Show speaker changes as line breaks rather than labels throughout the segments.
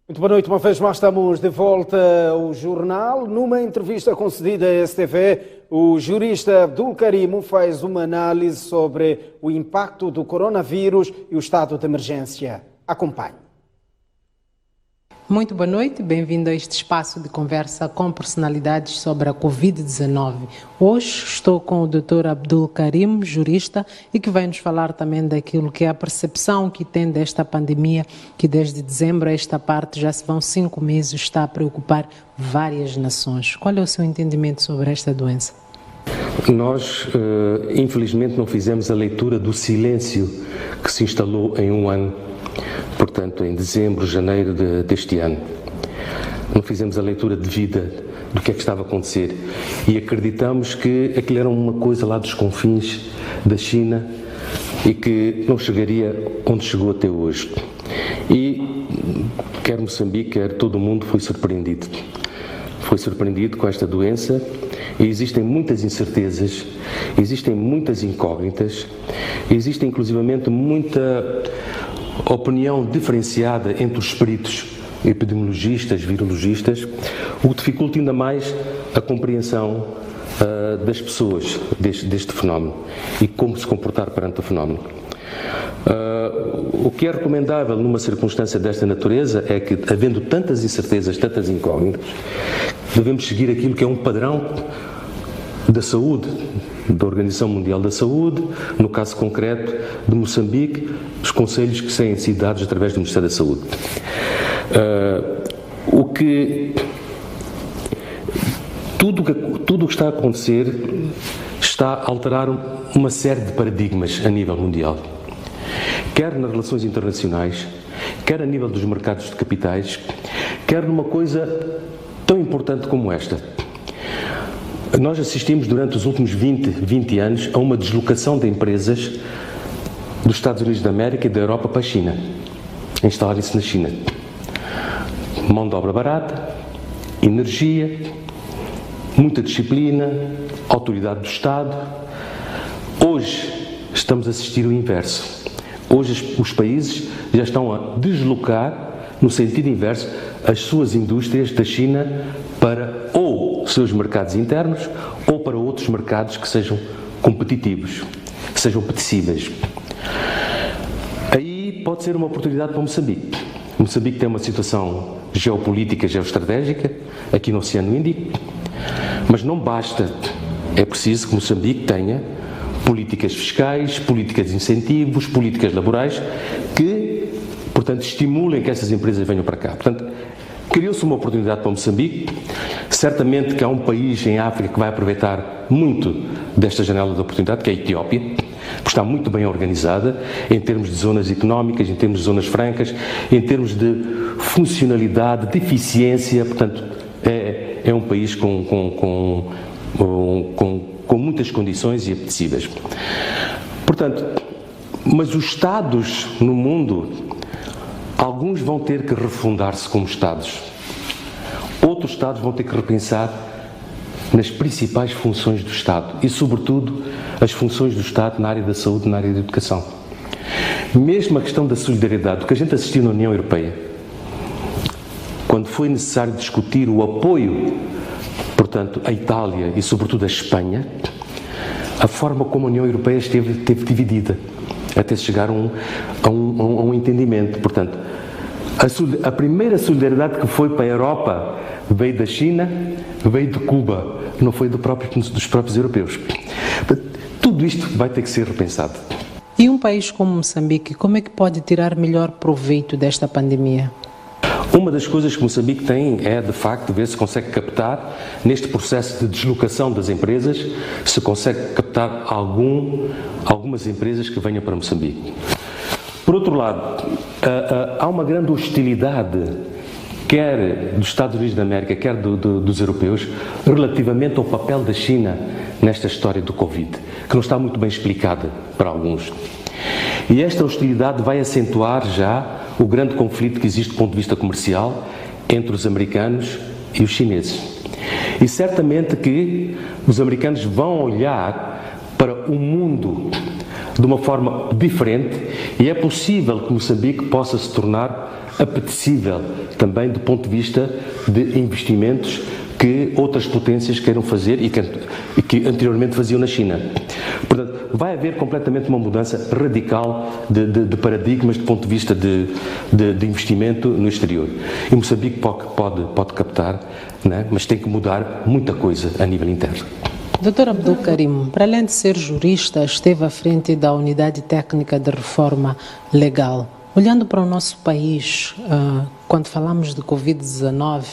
Muito boa noite, uma vez mais estamos de volta ao jornal. Numa entrevista concedida à STV, o jurista Abdul Karim faz uma análise sobre o impacto do coronavírus e o estado de emergência. Acompanhe.
Muito boa noite, bem-vindo a este espaço de conversa com personalidades sobre a Covid-19. Hoje estou com o Dr. Abdul Karim, jurista, e que vai nos falar também daquilo que é a percepção que tem desta pandemia, que desde dezembro a esta parte já se vão 5 meses, está a preocupar várias nações. Qual é o seu entendimento sobre esta doença?
Nós, infelizmente, não fizemos a leitura do silêncio que se instalou em um ano. Portanto, em dezembro, janeiro deste ano. Não fizemos a leitura devida do que é que estava a acontecer e acreditamos que aquilo era uma coisa lá dos confins da China e que não chegaria onde chegou até hoje. E quer Moçambique, quer todo o mundo foi surpreendido. Foi surpreendido com esta doença e existem muitas incertezas, existem muitas incógnitas, existe inclusivamente muita opinião diferenciada entre os peritos, epidemiologistas, virologistas, o que dificulta ainda mais a compreensão das pessoas deste fenómeno e como se comportar perante o fenómeno. O que é recomendável numa circunstância desta natureza é que, havendo tantas incertezas, tantas incógnitas, devemos seguir aquilo que é um padrão da saúde, da Organização Mundial da Saúde, no caso concreto de Moçambique, os conselhos que têm sido dados através do Ministério da Saúde. Tudo o que está a acontecer está a alterar uma série de paradigmas a nível mundial, quer nas relações internacionais, quer a nível dos mercados de capitais, quer numa coisa tão importante como esta. Nós assistimos durante os últimos 20 anos a uma deslocação de empresas dos Estados Unidos da América e da Europa para a China, a instalarem-se na China. Mão de obra barata, energia, muita disciplina, autoridade do Estado. Hoje estamos a assistir o inverso. Hoje os países já estão a deslocar, no sentido inverso, as suas indústrias da China para ou seus mercados internos ou para outros mercados que sejam competitivos, que sejam apetecíveis. Aí pode ser uma oportunidade para Moçambique. Moçambique tem uma situação geopolítica, geoestratégica, aqui no Oceano Índico, mas não basta. É preciso que Moçambique tenha políticas fiscais, políticas de incentivos, políticas laborais que, portanto, estimulem que essas empresas venham para cá. Portanto, criou-se uma oportunidade para Moçambique. Certamente que há um país em África que vai aproveitar muito desta janela de oportunidade, que é a Etiópia, porque está muito bem organizada em termos de zonas económicas, em termos de zonas francas, em termos de funcionalidade, de eficiência. Portanto, é um país com muitas condições e apetecíveis. Portanto, mas os Estados no mundo, alguns vão ter que refundar-se como Estados. Outros Estados vão ter que repensar nas principais funções do Estado e, sobretudo, as funções do Estado na área da saúde e na área da educação. Mesmo a questão da solidariedade, o que a gente assistiu na União Europeia, quando foi necessário discutir o apoio, portanto, à Itália e, sobretudo, à Espanha, a forma como a União Europeia esteve dividida, até se chegar a um entendimento. Portanto, a primeira solidariedade que foi para a Europa veio da China, veio de Cuba, não foi dos próprios europeus. Tudo isto vai ter que ser repensado.
E um país como Moçambique, como é que pode tirar melhor proveito desta pandemia?
Uma das coisas que Moçambique tem é, de facto, ver se consegue captar, neste processo de deslocação das empresas, se consegue captar algumas empresas que venham para Moçambique. Por outro lado, há uma grande hostilidade, quer dos Estados Unidos da América, quer dos europeus, relativamente ao papel da China nesta história do Covid, que não está muito bem explicada para alguns. E esta hostilidade vai acentuar já o grande conflito que existe do ponto de vista comercial entre os americanos e os chineses. E certamente que os americanos vão olhar para o mundo de uma forma diferente e é possível que Moçambique possa se tornar apetecível também do ponto de vista de investimentos que outras potências queiram fazer e que anteriormente faziam na China. Portanto, vai haver completamente uma mudança radical de paradigmas do ponto de vista de investimento no exterior. E Moçambique pode captar, né? Mas tem que mudar muita coisa a nível interno.
Dr. Abdul Karim, para além de ser jurista, esteve à frente da Unidade Técnica de Reforma Legal. Olhando para o nosso país, quando falamos de Covid-19,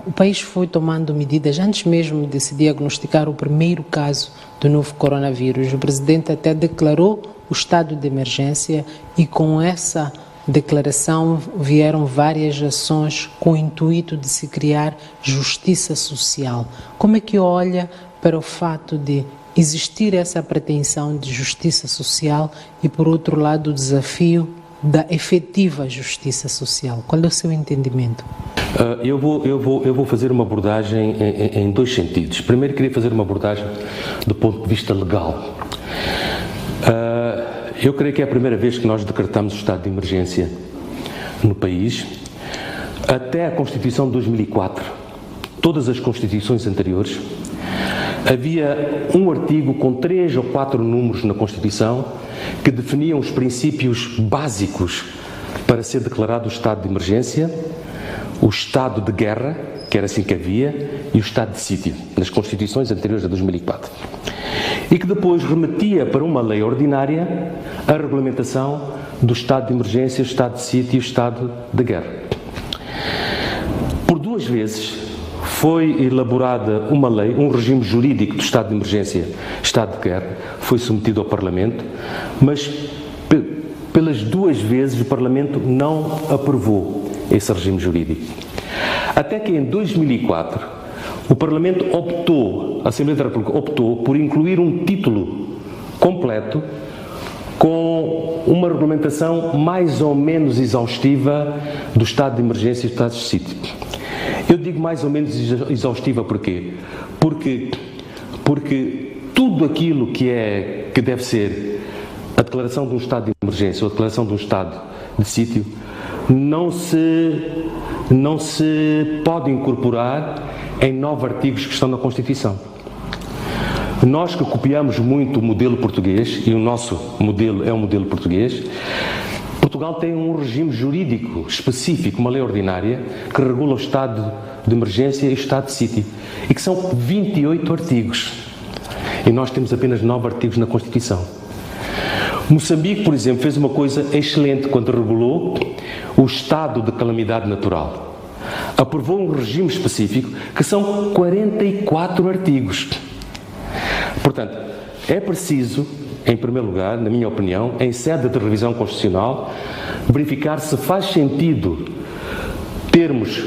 o país foi tomando medidas antes mesmo de se diagnosticar o primeiro caso do novo coronavírus. O presidente até declarou o estado de emergência e com essa declaração vieram várias ações com o intuito de se criar justiça social. Como é que olha para o fato de existir essa pretensão de justiça social e, por outro lado, o desafio da efetiva justiça social? Qual é o seu entendimento?
Eu vou fazer uma abordagem em dois sentidos. Primeiro, queria fazer uma abordagem do ponto de vista legal. Eu creio que é a primeira vez que nós decretamos o estado de emergência no país. Até a Constituição de 2004, todas as constituições anteriores, havia um artigo com 3 ou 4 números na Constituição que definiam os princípios básicos para ser declarado o estado de emergência, o estado de guerra, que era assim que havia, e o estado de sítio, nas Constituições anteriores a 2004. E que depois remetia para uma lei ordinária a regulamentação do estado de emergência, o estado de sítio e o estado de guerra. Por 2 vezes foi elaborada uma lei, um regime jurídico do estado de emergência, estado de guerra, foi submetido ao Parlamento, mas pelas 2 vezes o Parlamento não aprovou esse regime jurídico. Até que em 2004 o Parlamento a Assembleia da República optou por incluir um título completo com uma regulamentação mais ou menos exaustiva do estado de emergência e do estado de sítio. Eu digo mais ou menos exaustiva porquê? Porque tudo aquilo que deve ser a declaração de um estado de emergência ou a declaração de um estado de sítio não se pode incorporar em 9 artigos que estão na Constituição. Nós que copiamos muito o modelo português, e o nosso modelo é o modelo português, Portugal tem um regime jurídico específico, uma lei ordinária, que regula o estado de emergência e o estado de sítio, e que são 28 artigos. E nós temos apenas 9 artigos na Constituição. Moçambique, por exemplo, fez uma coisa excelente quando regulou o estado de calamidade natural. Aprovou um regime específico que são 44 artigos. Portanto, é preciso, em primeiro lugar, na minha opinião, em sede de revisão constitucional, verificar se faz sentido termos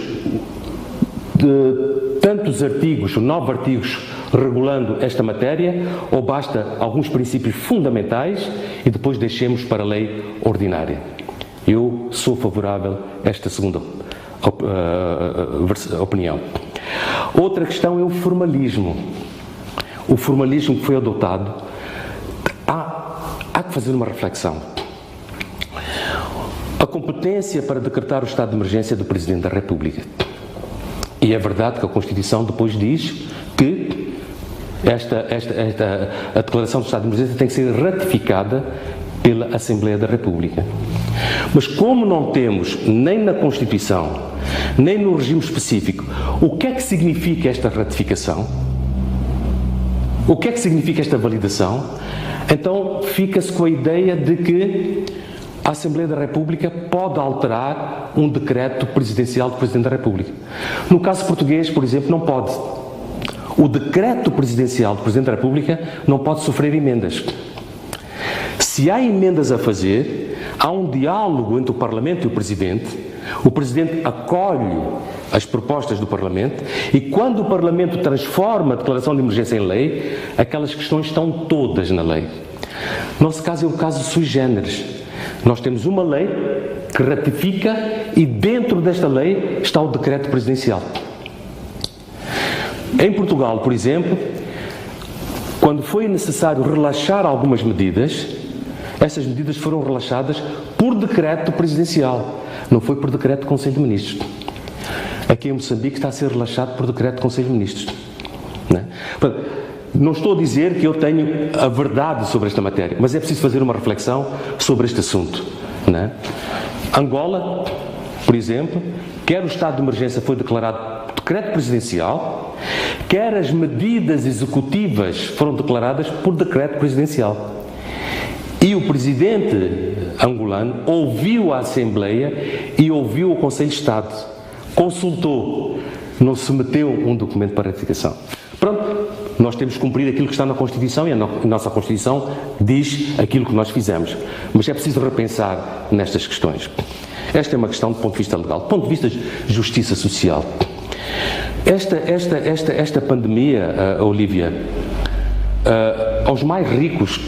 tantos artigos, 9 artigos, regulando esta matéria, ou basta alguns princípios fundamentais e depois deixemos para a lei ordinária. Eu sou favorável a esta segunda opinião. Outra questão é o formalismo. O formalismo que foi adotado, há que fazer uma reflexão. A competência para decretar o estado de emergência é do Presidente da República. E é verdade que a Constituição depois diz que a declaração do estado de emergência tem que ser ratificada pela Assembleia da República. Mas como não temos nem na Constituição, nem no regime específico, o que é que significa esta ratificação? O que é que significa esta validação? Então fica-se com a ideia de que a Assembleia da República pode alterar um decreto presidencial do Presidente da República. No caso português, por exemplo, não pode. O decreto presidencial do Presidente da República não pode sofrer emendas. Se há emendas a fazer, há um diálogo entre o Parlamento e o Presidente acolhe as propostas do Parlamento e quando o Parlamento transforma a declaração de emergência em lei, aquelas questões estão todas na lei. Nosso caso é um caso sui generis. Nós temos uma lei que ratifica e dentro desta lei está o decreto presidencial. Em Portugal, por exemplo, quando foi necessário relaxar algumas medidas, essas medidas foram relaxadas por decreto presidencial. não foi por decreto do Conselho de Ministros. Aqui em Moçambique está a ser relaxado por decreto do Conselho de Ministros. Não é? Portanto, não estou a dizer que eu tenho a verdade sobre esta matéria, mas é preciso fazer uma reflexão sobre este assunto. Não é? Angola, por exemplo, quer o estado de emergência foi declarado por decreto presidencial, quer as medidas executivas foram declaradas por decreto presidencial. E o presidente angolano ouviu a Assembleia e ouviu o Conselho de Estado, consultou, não submeteu um documento para ratificação. Pronto, nós temos que cumprir aquilo que está na Constituição e a nossa Constituição diz aquilo que nós fizemos. Mas é preciso repensar nestas questões. Esta é uma questão do ponto de vista legal. Do ponto de vista de justiça social. Esta pandemia, Olívia, aos mais ricos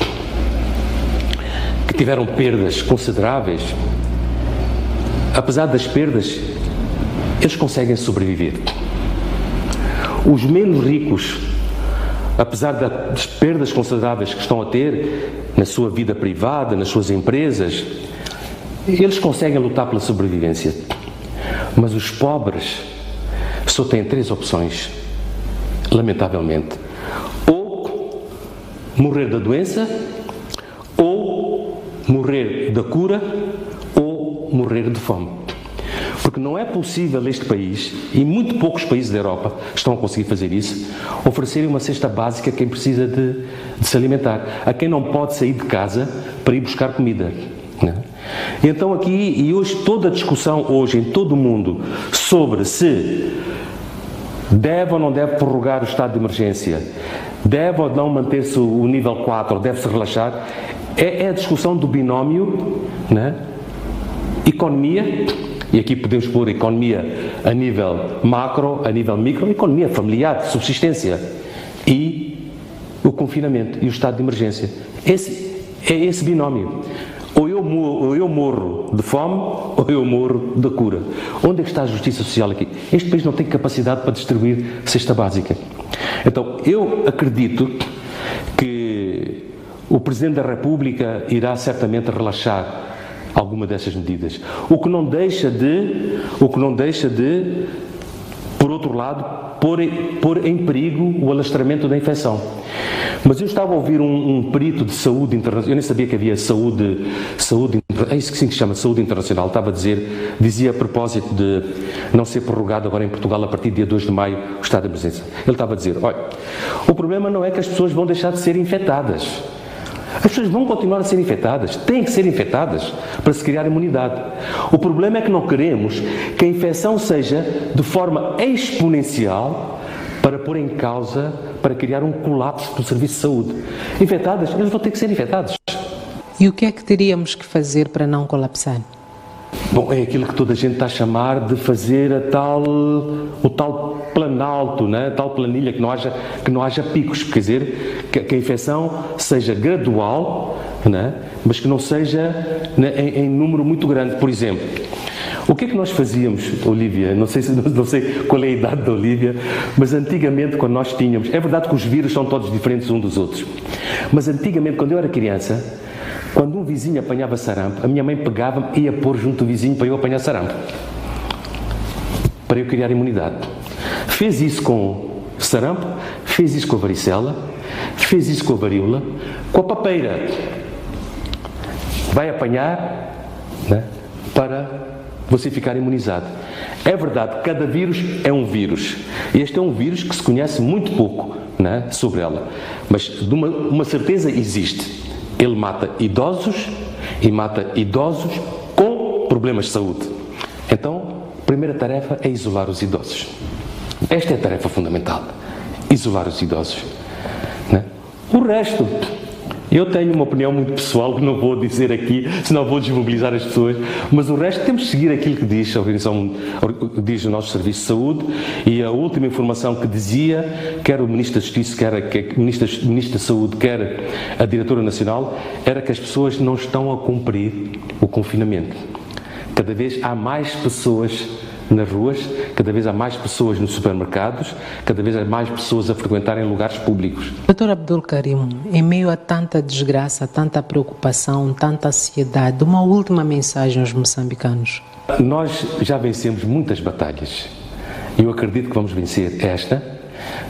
que tiveram perdas consideráveis, apesar das perdas, eles conseguem sobreviver. Os menos ricos, apesar das perdas consideráveis que estão a ter na sua vida privada, nas suas empresas, eles conseguem lutar pela sobrevivência. Mas os pobres só têm 3 opções, lamentavelmente. Ou morrer da doença, ou morrer da cura, ou morrer de fome. Porque não é possível este país, e muito poucos países da Europa estão a conseguir fazer isso, oferecerem uma cesta básica a quem precisa de se alimentar, a quem não pode sair de casa para ir buscar comida. Não é? Então aqui, e hoje toda a discussão hoje em todo o mundo sobre se deve ou não deve prorrogar o estado de emergência, deve ou não manter-se o nível 4, ou deve-se relaxar, é a discussão do binómio, não é? Economia. E aqui podemos pôr economia a nível macro, a nível micro, economia familiar, de subsistência, e o confinamento e o estado de emergência. É esse binómio. Ou eu morro de fome, ou eu morro da cura. Onde é que está a justiça social aqui? Este país não tem capacidade para distribuir cesta básica. Então, eu acredito que o Presidente da República irá certamente relaxar alguma dessas medidas. O que não deixa de, por outro lado, pôr em perigo o alastramento da infecção. Mas eu estava a ouvir um perito de saúde internacional, eu nem sabia que havia saúde, é isso que se chama saúde internacional, estava a dizer, dizia a propósito de não ser prorrogado agora em Portugal a partir do dia 2 de maio o estado de emergência. Ele estava a dizer, olha, o problema não é que as pessoas vão deixar de ser infectadas. As pessoas vão continuar a ser infectadas, têm que ser infectadas para se criar imunidade. O problema é que não queremos que a infecção seja de forma exponencial para pôr em causa, para criar um colapso do serviço de saúde. Infectadas, eles vão ter que ser infectados.
E o que é que teríamos que fazer para não colapsar?
Bom, é aquilo que toda a gente está a chamar de fazer o tal planalto, né? A tal planilha, que não haja picos, quer dizer, que a infecção seja gradual, né? Mas que não seja, né, em número muito grande. Por exemplo, o que é que nós fazíamos, Olívia? Não sei qual é a idade da Olívia, mas antigamente quando nós tínhamos, é verdade que os vírus são todos diferentes uns dos outros, mas antigamente quando eu era criança, quando um vizinho apanhava sarampo, a minha mãe pegava-me e ia pôr junto do vizinho para eu apanhar sarampo, para eu criar imunidade. Fez isso com sarampo, fez isso com a varicela, fez isso com a varíola, com a papeira. Vai apanhar, né, para você ficar imunizado. É verdade, cada vírus é um vírus. Este é um vírus que se conhece muito pouco, né, sobre ela, mas de uma certeza existe. Ele mata idosos e mata idosos com problemas de saúde. Então, a primeira tarefa é isolar os idosos. Esta é a tarefa fundamental, isolar os idosos, né? O resto, eu tenho uma opinião muito pessoal que não vou dizer aqui, senão vou desmobilizar as pessoas, mas o resto temos de seguir aquilo que diz a Organização, diz o nosso Serviço de Saúde, e a última informação que dizia, quer o Ministro da Justiça, quer o Ministro da Saúde, quer a Diretora Nacional, era que as pessoas não estão a cumprir o confinamento. Cada vez há mais pessoas nas ruas, cada vez há mais pessoas nos supermercados, cada vez há mais pessoas a frequentarem lugares públicos.
Dr. Abdul Karim, em meio a tanta desgraça, tanta preocupação, tanta ansiedade, uma última mensagem aos moçambicanos.
Nós já vencemos muitas batalhas. Eu acredito que vamos vencer esta,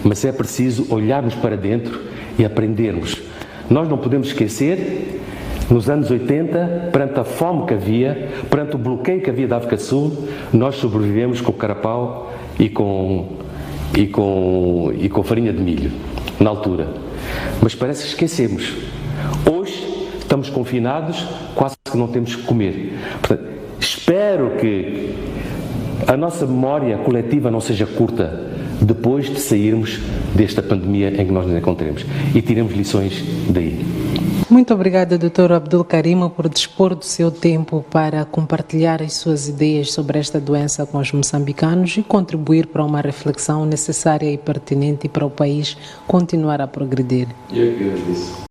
mas é preciso olharmos para dentro e aprendermos. Nós não podemos esquecer, nos anos 80, perante a fome que havia, perante o bloqueio que havia da África do Sul, nós sobrevivemos com carapau e com farinha de milho, na altura. Mas parece que esquecemos. Hoje estamos confinados, quase que não temos que comer. Portanto, espero que a nossa memória coletiva não seja curta depois de sairmos desta pandemia em que nós nos encontramos e tiremos lições daí.
Muito obrigada, Dr. Abdul Karim, por dispor do seu tempo para compartilhar as suas ideias sobre esta doença com os moçambicanos e contribuir para uma reflexão necessária e pertinente para o país continuar a progredir.
Eu agradeço.